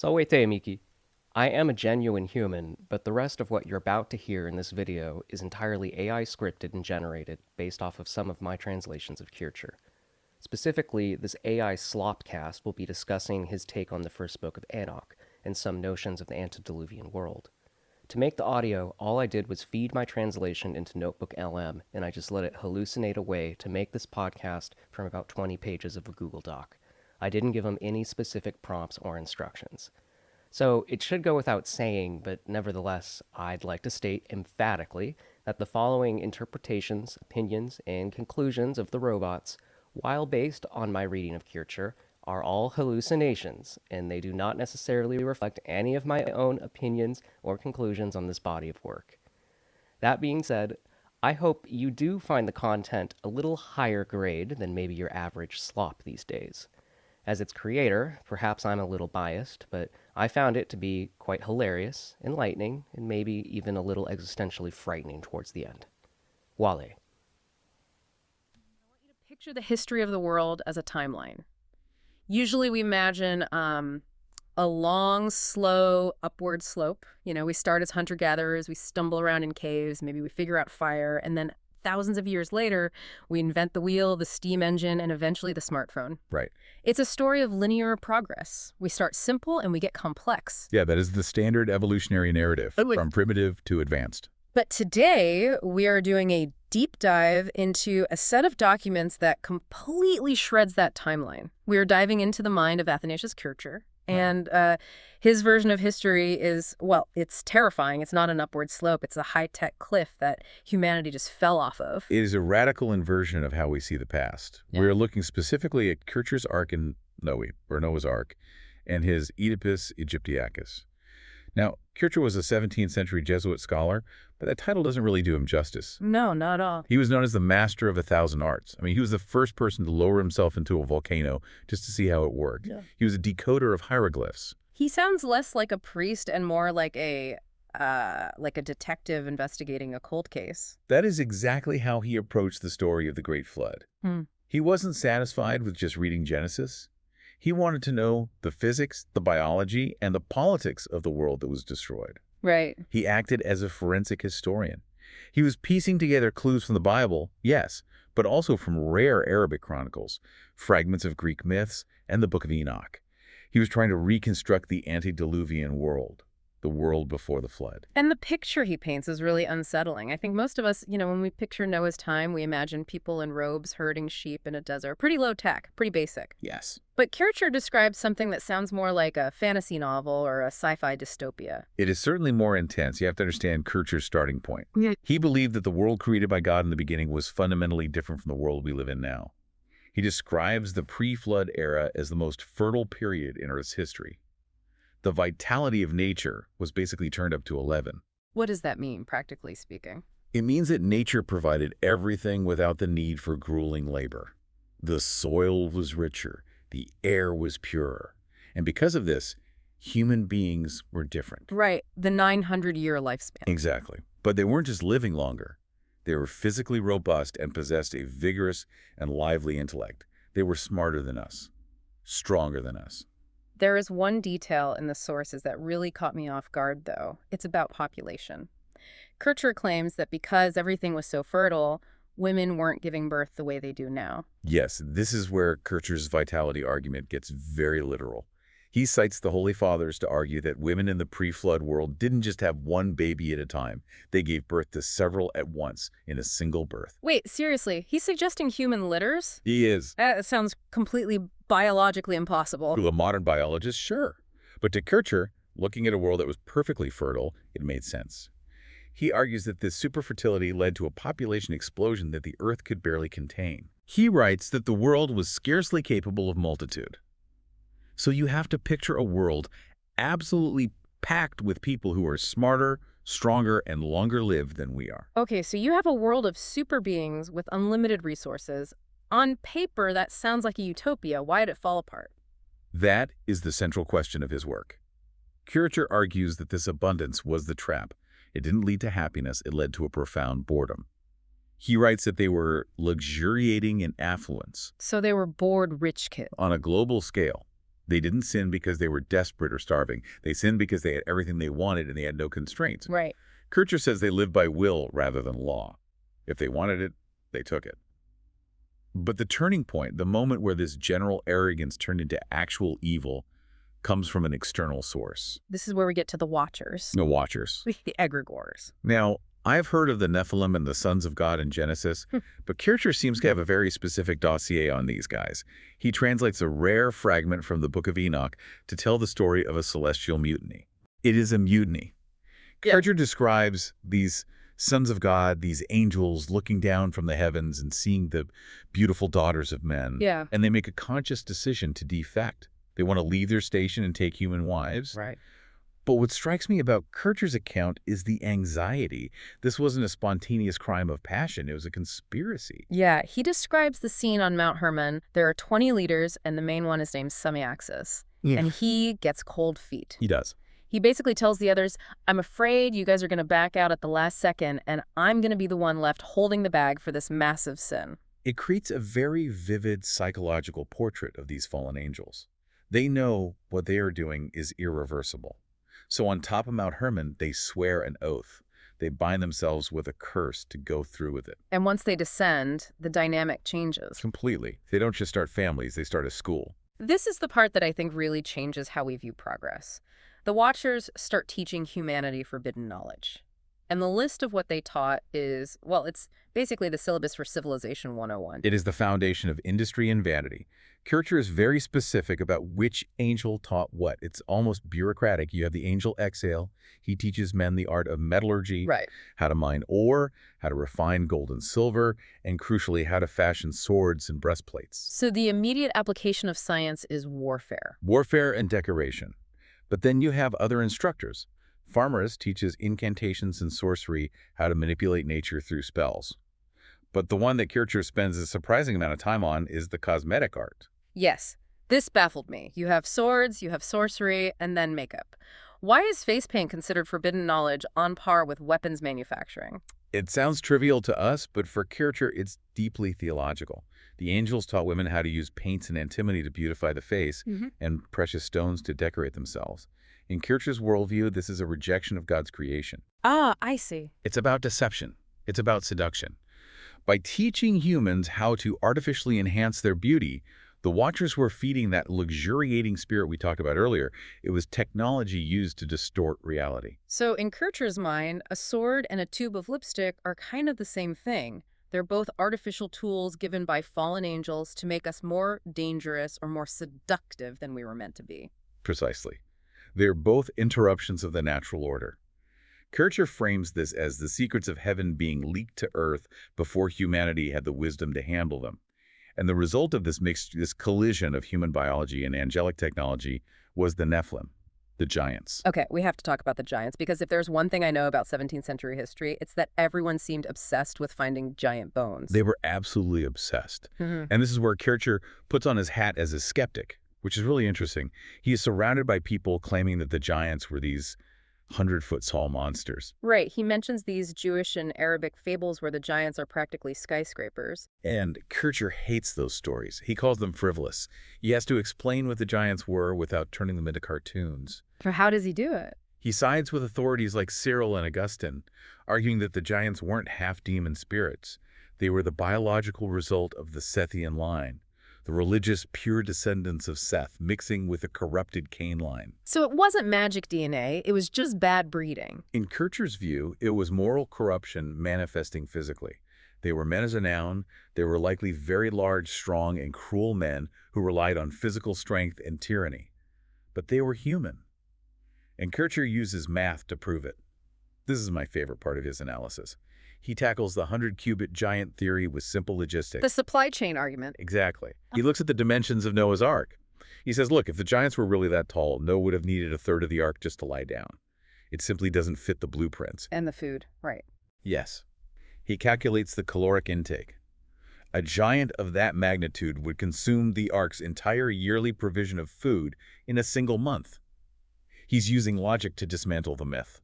So wait there, Miki. I am a genuine human, but the rest of what you're about to hear in this video is entirely AI scripted and generated based off of some of my translations of Kircher. Specifically, this AI slopcast will be discussing his take on the first book of Enoch and some notions of the antediluvian world. To make the audio, all I did was feed my translation into NotebookLM, and I just let it hallucinate away to make this podcast from about 20 pages of a Google Doc. I didn't give him any specific prompts or instructions. So it should go without saying, but nevertheless, I'd like to state emphatically that the following interpretations, opinions, and conclusions of the robots, while based on my reading of Kircher, are all hallucinations, and they do not necessarily reflect any of my own opinions or conclusions on this body of work. That being said, I hope you do find the content a little higher grade than maybe your average slop these days. As its creator, perhaps I'm a little biased, but I found it to be quite hilarious, enlightening, and maybe even a little existentially frightening towards the end. Wale. Picture the history of the world as a timeline. Usually we imagine a long, slow, upward slope. You know, we start as hunter-gatherers, we stumble around in caves, maybe we figure out fire, and then thousands of years later, we invent the wheel, the steam engine, and eventually the smartphone. Right. It's a story of linear progress. We start simple and we get complex. Yeah, that is the standard evolutionary narrative, from primitive to advanced. But today, we are doing a deep dive into a set of documents that completely shreds that timeline. We are diving into the mind of Athanasius Kircher, and his version of history is, well, it's terrifying. It's not an upward slope. It's a high-tech cliff that humanity just fell off of. It is a radical inversion of how we see the past. Yeah. We're looking specifically at Kircher's Ark in Noah's Ark, and his Oedipus Egyptiacus. Now, Kircher was a 17th century Jesuit scholar, but that title doesn't really do him justice. No, not at all. He was known as the master of 1,000 arts. I mean, he was the first person to lower himself into a volcano just to see how it worked. Yeah. He was a decoder of hieroglyphs. He sounds less like a priest and more like a detective investigating a cold case. That is exactly how he approached the story of the Great Flood. He wasn't satisfied with just reading Genesis. He wanted to know the physics, the biology, and the politics of the world that was destroyed. Right. He acted as a forensic historian. He was piecing together clues from the Bible, yes, but also from rare Arabic chronicles, fragments of Greek myths, and the Book of Enoch. He was trying to reconstruct the antediluvian world, the world before the flood. And the picture he paints is really unsettling. I think most of us, when we picture Noah's time, we imagine people in robes herding sheep in a desert. Pretty low tech, pretty basic. Yes. But Kircher describes something that sounds more like a fantasy novel or a sci-fi dystopia. It is certainly more intense. You have to understand Kircher's starting point. Yeah. He believed that the world created by God in the beginning was fundamentally different from the world we live in now. He describes the pre-flood era as the most fertile period in Earth's history. The vitality of nature was basically turned up to 11. What does that mean, practically speaking? It means that nature provided everything without the need for grueling labor. The soil was richer, the air was purer, and because of this, human beings were different. Right, the 900-year lifespan. Exactly. But they weren't just living longer. They were physically robust and possessed a vigorous and lively intellect. They were smarter than us, stronger than us. There is one detail in the sources that really caught me off guard, though. It's about population. Kircher claims that because everything was so fertile, women weren't giving birth the way they do now. Yes, this is where Kircher's vitality argument gets very literal. He cites the Holy Fathers to argue that women in the pre-flood world didn't just have one baby at a time. They gave birth to several at once in a single birth. Wait, seriously, he's suggesting human litters? He is. That sounds completely biologically impossible. To a modern biologist, sure. But to Kircher, looking at a world that was perfectly fertile, it made sense. He argues that this superfertility led to a population explosion that the Earth could barely contain. He writes that the world was scarcely capable of multitude. So you have to picture a world absolutely packed with people who are smarter, stronger, and longer lived than we are. Okay, so you have a world of super beings with unlimited resources. On paper, that sounds like a utopia. Why did it fall apart? That is the central question of his work. Kircher argues that this abundance was the trap. It didn't lead to happiness, it led to a profound boredom. He writes that they were luxuriating in affluence. So they were bored rich kids. On a global scale. They didn't sin because they were desperate or starving. They sinned because they had everything they wanted and they had no constraints. Right. Kircher says they lived by will rather than law. If they wanted it, they took it. But the turning point, the moment where this general arrogance turned into actual evil, comes from an external source. This is where we get to the Watchers. No watchers. The egregores. Now, I've heard of the Nephilim and the sons of God in Genesis, but Kircher seems to have a very specific dossier on these guys. He translates a rare fragment from the Book of Enoch to tell the story of a celestial mutiny. It is a mutiny. Yeah. Kircher describes these sons of God, these angels looking down from the heavens and seeing the beautiful daughters of men. Yeah. And they make a conscious decision to defect. They want to leave their station and take human wives. Right. But what strikes me about Kircher's account is the anxiety. This wasn't a spontaneous crime of passion. It was a conspiracy. Yeah, he describes the scene on Mount Hermon. There are 20 leaders, and the main one is named Semyaxis. And he gets cold feet. He does. He basically tells the others, I'm afraid you guys are going to back out at the last second, and I'm going to be the one left holding the bag for this massive sin. It creates a very vivid psychological portrait of these fallen angels. They know what they are doing is irreversible. So on top of Mount Hermon, they swear an oath. They bind themselves with a curse to go through with it. And once they descend, the dynamic changes. Completely. They don't just start families, they start a school. This is the part that I think really changes how we view progress. The Watchers start teaching humanity forbidden knowledge. And the list of what they taught is, well, it's basically the syllabus for Civilization 101. It is the foundation of industry and vanity. Kircher is very specific about which angel taught what. It's almost bureaucratic. You have the angel Exhale. He teaches men the art of metallurgy, Right. how to mine ore, how to refine gold and silver, and crucially, how to fashion swords and breastplates. So the immediate application of science is warfare. Warfare and decoration. But then you have other instructors. Farmers teaches incantations and sorcery, how to manipulate nature through spells. But the one that Kircher spends a surprising amount of time on is the cosmetic art. Yes, this baffled me. You have swords, you have sorcery, and then makeup. Why is face paint considered forbidden knowledge on par with weapons manufacturing? It sounds trivial to us, but for Kircher, it's deeply theological. The angels taught women how to use paints and antimony to beautify the face and precious stones to decorate themselves. In Kircher's worldview, this is a rejection of God's creation. Ah, I see. It's about deception. It's about seduction. By teaching humans how to artificially enhance their beauty, the Watchers were feeding that luxuriating spirit we talked about earlier. It was technology used to distort reality. So in Kircher's mind, a sword and a tube of lipstick are kind of the same thing. They're both artificial tools given by fallen angels to make us more dangerous or more seductive than we were meant to be. Precisely. They're both interruptions of the natural order. Kircher frames this as the secrets of heaven being leaked to earth before humanity had the wisdom to handle them. And the result of this collision of human biology and angelic technology was the Nephilim, the giants. Okay, we have to talk about the giants, because if there's one thing I know about 17th century history, it's that everyone seemed obsessed with finding giant bones. They were absolutely obsessed. And this is where Kircher puts on his hat as a skeptic, which is really interesting. He is surrounded by people claiming that the giants were these 100-foot-tall monsters. Right, he mentions these Jewish and Arabic fables where the giants are practically skyscrapers. And Kircher hates those stories. He calls them frivolous. He has to explain what the giants were without turning them into cartoons. So how does he do it? He sides with authorities like Cyril and Augustine, arguing that the giants weren't half-demon spirits. They were the biological result of the Sethian line, the religious pure descendants of Seth mixing with a corrupted Cain line. So it wasn't magic DNA, it was just bad breeding. In Kircher's view, it was moral corruption manifesting physically. They were men as a noun. They were likely very large, strong, and cruel men who relied on physical strength and tyranny. But they were human. And Kircher uses math to prove it. This is my favorite part of his analysis. He tackles the 100-cubit giant theory with simple logistics. The supply chain argument. Exactly. He looks at the dimensions of Noah's Ark. He says, look, if the giants were really that tall, Noah would have needed a third of the ark just to lie down. It simply doesn't fit the blueprints. And the food, right. Yes. He calculates the caloric intake. A giant of that magnitude would consume the ark's entire yearly provision of food in a single month. He's using logic to dismantle the myth.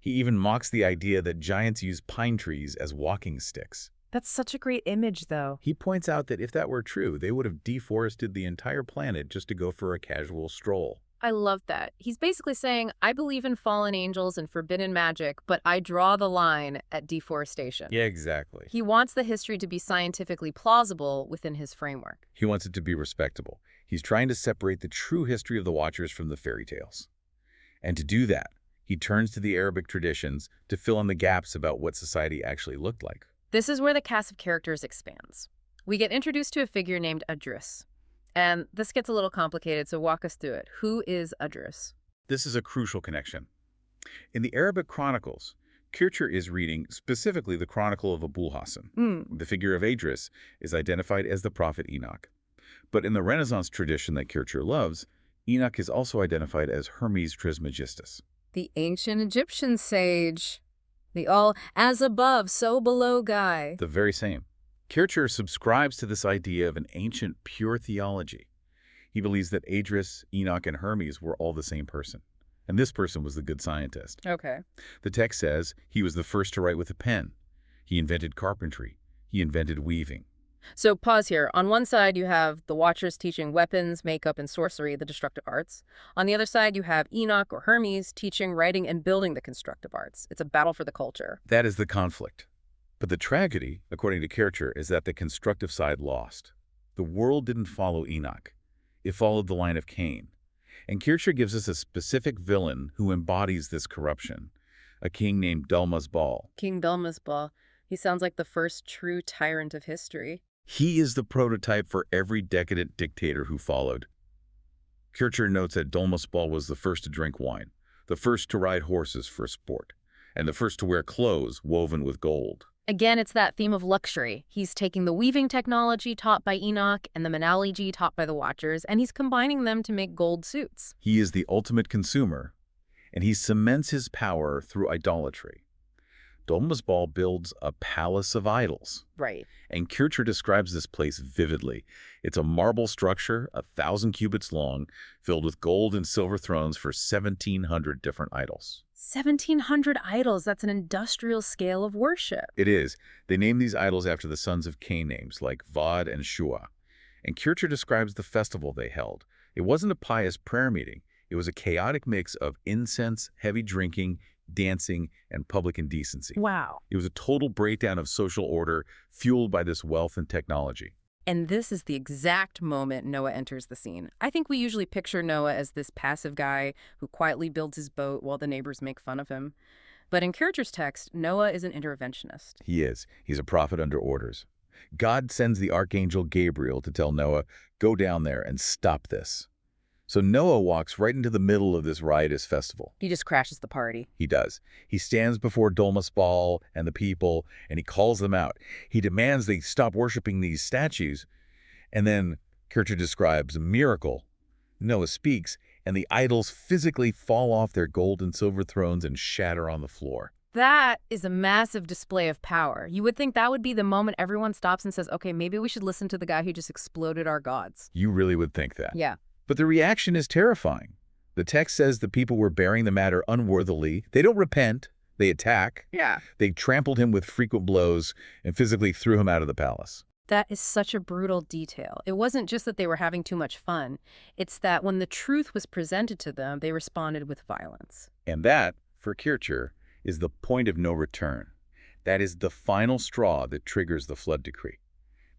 He even mocks the idea that giants use pine trees as walking sticks. That's such a great image, though. He points out that if that were true, they would have deforested the entire planet just to go for a casual stroll. I love that. He's basically saying, I believe in fallen angels and forbidden magic, but I draw the line at deforestation. Yeah, exactly. He wants the history to be scientifically plausible within his framework. He wants it to be respectable. He's trying to separate the true history of the Watchers from the fairy tales. And to do that, he turns to the Arabic traditions to fill in the gaps about what society actually looked like. This is where the cast of characters expands. We get introduced to a figure named Idris. And this gets a little complicated, so walk us through it. Who is Idris? This is a crucial connection. In the Arabic Chronicles, Kircher is reading specifically the Chronicle of Abul Hassan. The figure of Idris is identified as the prophet Enoch. But in the Renaissance tradition that Kircher loves, Enoch is also identified as Hermes Trismegistus. The ancient Egyptian sage. The all as above, so below guy. The very same. Kircher subscribes to this idea of an ancient pure theology. He believes that Idris, Enoch, and Hermes were all the same person. And this person was the good scientist. Okay. The text says he was the first to write with a pen. He invented carpentry. He invented weaving. So pause here. On one side, you have the Watchers teaching weapons, makeup, and sorcery, the destructive arts. On the other side, you have Enoch or Hermes teaching writing and building the constructive arts. It's a battle for the culture. That is the conflict. But the tragedy, according to Kircher, is that the constructive side lost. The world didn't follow Enoch. It followed the line of Cain. And Kircher gives us a specific villain who embodies this corruption, a king named Dulmazbal. King Dulmazbal. He sounds like the first true tyrant of history. He is the prototype for every decadent dictator who followed. Kircher notes that Dulmazbal was the first to drink wine, the first to ride horses for sport, and the first to wear clothes woven with gold. Again, it's that theme of luxury. He's taking the weaving technology taught by Enoch and the minology taught by the Watchers, and he's combining them to make gold suits. He is the ultimate consumer, and he cements his power through idolatry. Dulmazbal builds a palace of idols. Right. And Kircher describes this place vividly. It's a marble structure, 1,000 cubits long, filled with gold and silver thrones for 1,700 different idols. 1,700 idols. That's an industrial scale of worship. It is. They name these idols after the sons of Cain names, like Vod and Shua. And Kircher describes the festival they held. It wasn't a pious prayer meeting. It was a chaotic mix of incense, heavy drinking, dancing, and public indecency. Wow. It was a total breakdown of social order fueled by this wealth and technology. And this is the exact moment Noah enters the scene. I think we usually picture Noah as this passive guy who quietly builds his boat while the neighbors make fun of him. But in Kircher's text, Noah is an interventionist. He is. He's a prophet under orders. God sends the archangel Gabriel to tell Noah, go down there and stop this. So Noah walks right into the middle of this riotous festival. He just crashes the party. He does. He stands before Dulmazbal and the people, and he calls them out. He demands they stop worshiping these statues. And then Kircher describes a miracle. Noah speaks, and the idols physically fall off their gold and silver thrones and shatter on the floor. That is a massive display of power. You would think that would be the moment everyone stops and says, okay, maybe we should listen to the guy who just exploded our gods. You really would think that. Yeah. But the reaction is terrifying. The text says the people were bearing the matter unworthily. They don't repent. They attack. Yeah. They trampled him with frequent blows and physically threw him out of the palace. That is such a brutal detail. It wasn't just that they were having too much fun. It's that when the truth was presented to them, they responded with violence. And that, for Kircher, is the point of no return. That is the final straw that triggers the flood decree.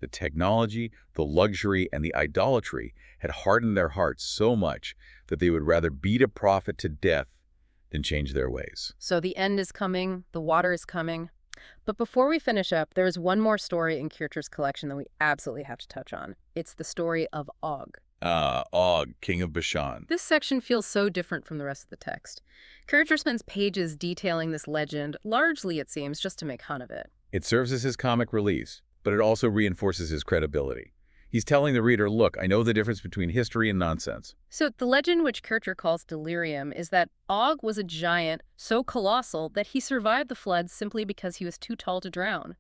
The technology, the luxury, and the idolatry had hardened their hearts so much that they would rather beat a prophet to death than change their ways. So the end is coming, the water is coming. But before we finish up, there is one more story in Kircher's collection that we absolutely have to touch on. It's the story of Og. Og, king of Bashan. This section feels so different from the rest of the text. Kircher spends pages detailing this legend, largely, it seems, just to make fun of it. It serves as his comic relief, but it also reinforces his credibility. He's telling the reader, look, I know the difference between history and nonsense. So the legend, which Kircher calls delirium, is that Og was a giant so colossal that he survived the floods simply because he was too tall to drown.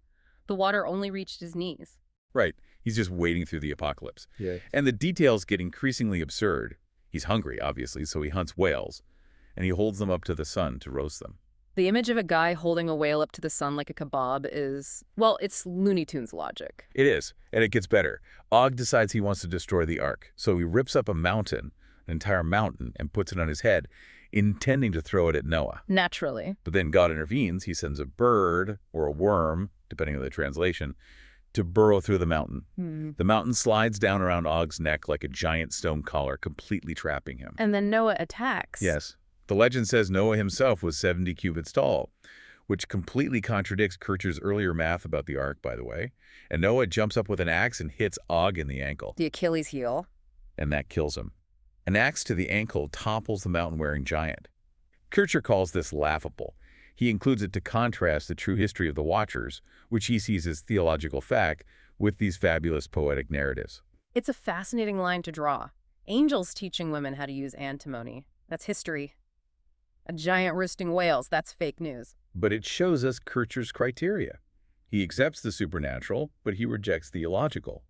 The water only reached his knees. Right. He's just wading through the apocalypse. Yeah. And the details get increasingly absurd. He's hungry, obviously, so he hunts whales, and he holds them up to the sun to roast them. The image of a guy holding a whale up to the sun like a kebab is, well, it's Looney Tunes logic. It is, and it gets better. Og decides he wants to destroy the Ark, so he rips up a mountain, an entire mountain, and puts it on his head, intending to throw it at Noah. Naturally. But then God intervenes. He sends a bird, or a worm, depending on the translation, to burrow through the mountain. The mountain slides down around Og's neck like a giant stone collar, completely trapping him. And then Noah attacks. Yes. The legend says Noah himself was 70 cubits tall, which completely contradicts Kircher's earlier math about the Ark, by the way. And Noah jumps up with an axe and hits Og in the ankle. The Achilles heel. And that kills him. An axe to the ankle topples the mountain-wearing giant. Kircher calls this laughable. He includes it to contrast the true history of the Watchers, which he sees as theological fact, with these fabulous poetic narratives. It's a fascinating line to draw. Angels teaching women how to use antimony. That's history. A giant roosting whales, that's fake news. But it shows us Kircher's criteria. He accepts the supernatural, but he rejects the illogical.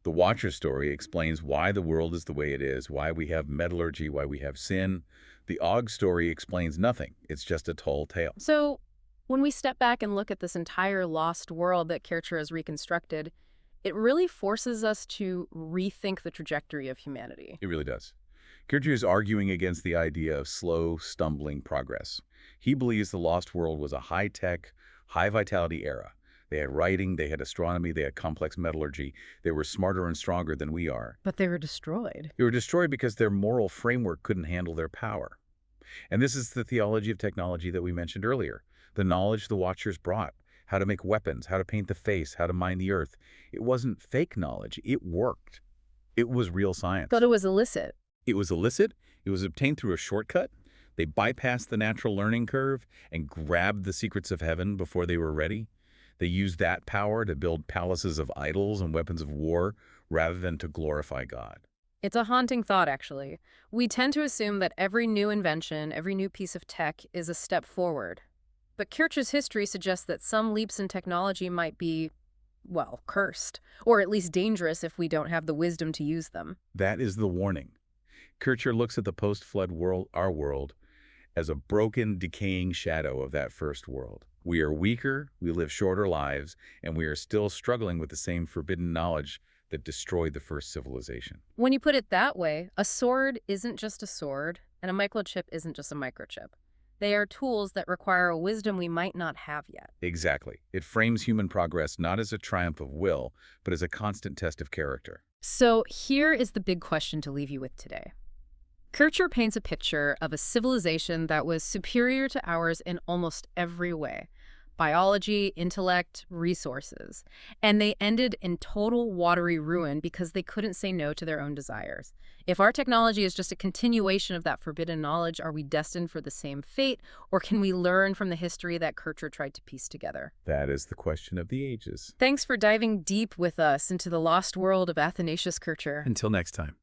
The Watcher story explains why the world is the way it is, why we have metallurgy, why we have sin. The Og story explains nothing. It's just a tall tale. So, when we step back and look at this entire lost world that Kircher has reconstructed, it really forces us to rethink the trajectory of humanity. It really does. Kircher is arguing against the idea of slow, stumbling progress. He believes the lost world was a high-tech, high-vitality era. They had writing, they had astronomy, they had complex metallurgy. They were smarter and stronger than we are. But they were destroyed. They were destroyed because their moral framework couldn't handle their power. And this is the theology of technology that we mentioned earlier. The knowledge the Watchers brought, how to make weapons, how to paint the face, how to mine the earth. It wasn't fake knowledge. It worked. It was real science. But it was illicit. It was illicit. It was obtained through a shortcut. They bypassed the natural learning curve and grabbed the secrets of heaven before they were ready. They used that power to build palaces of idols and weapons of war rather than to glorify God. It's a haunting thought, actually. We tend to assume that every new invention, every new piece of tech is a step forward. But Kircher's history suggests that some leaps in technology might be, well, cursed, or at least dangerous if we don't have the wisdom to use them. That is the warning. Kircher looks at the post-flood world, our world, as a broken, decaying shadow of that first world. We are weaker, we live shorter lives, and we are still struggling with the same forbidden knowledge that destroyed the first civilization. When you put it that way, a sword isn't just a sword, and a microchip isn't just a microchip. They are tools that require a wisdom we might not have yet. Exactly. It frames human progress not as a triumph of will, but as a constant test of character. So here is the big question to leave you with today. Kircher paints a picture of a civilization that was superior to ours in almost every way. Biology, intellect, resources. And they ended in total watery ruin because they couldn't say no to their own desires. If our technology is just a continuation of that forbidden knowledge, are we destined for the same fate, or can we learn from the history that Kircher tried to piece together? That is the question of the ages. Thanks for diving deep with us into the lost world of Athanasius Kircher. Until next time.